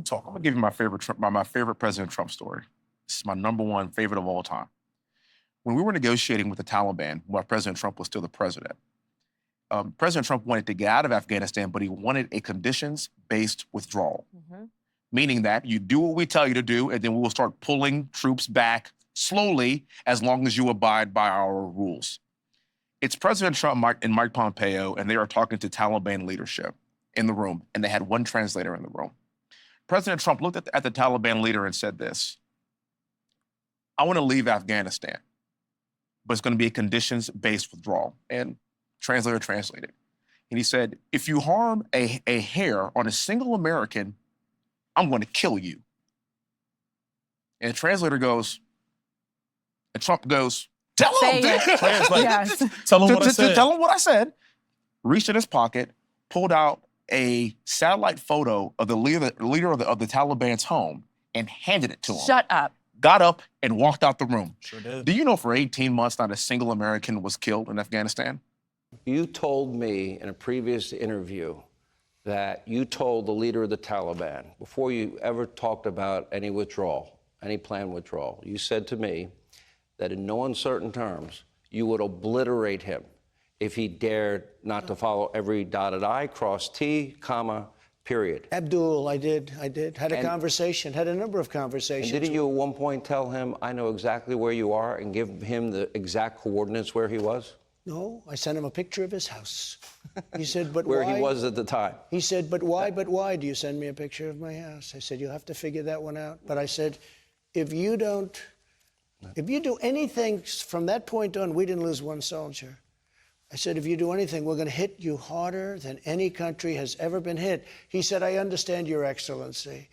talk. I'm gonna give you my favorite President Trump story. This is my #1 favorite of all time. When we were negotiating with the Taliban, while President Trump was still the president, President Trump wanted to get out of Afghanistan, but he wanted a conditions-based withdrawal, meaning that you do what we tell you to do, and then we will start pulling troops back slowly as long as you abide by our rules. It's President Trump and Mike Pompeo, and they are talking to Taliban leadership in the room, and they had one translator in the room. President Trump looked at the Taliban leader and said this: "I want to leave Afghanistan, but it's going to be a conditions-based withdrawal." And translator translated. And he said, "If you harm a hair on a single American, I'm going to kill you." And the translator goes, and Trump goes, "Tell him." Yes. Tell him what I said. Tell him what I said. Reached in his pocket, pulled out a satellite photo of the leader of the Taliban's home and handed it to him. Shut up. Got up and walked out the room. Sure did. Do you know for 18 months not a single American was killed in Afghanistan? You told me in a previous interview that you told the leader of the Taliban, before you ever talked about any withdrawal, any planned withdrawal, you said to me that in no uncertain terms, you would obliterate him if he dared not to follow every dotted I, cross T, comma, period. Abdul, I did. Had a conversation, had a number of conversations. And didn't you at one point tell him, I know exactly where you are, and give him the exact coordinates where he was? No, I sent him a picture of his house. He said, but where why? he was at the time. He said, but why do you send me a picture of my house? I said, you'll have to figure that one out. But I said, if you do anything from that point on, we didn't lose one soldier. I said, if you do anything, we're going to hit you harder than any country has ever been hit. He said, I understand, Your Excellency.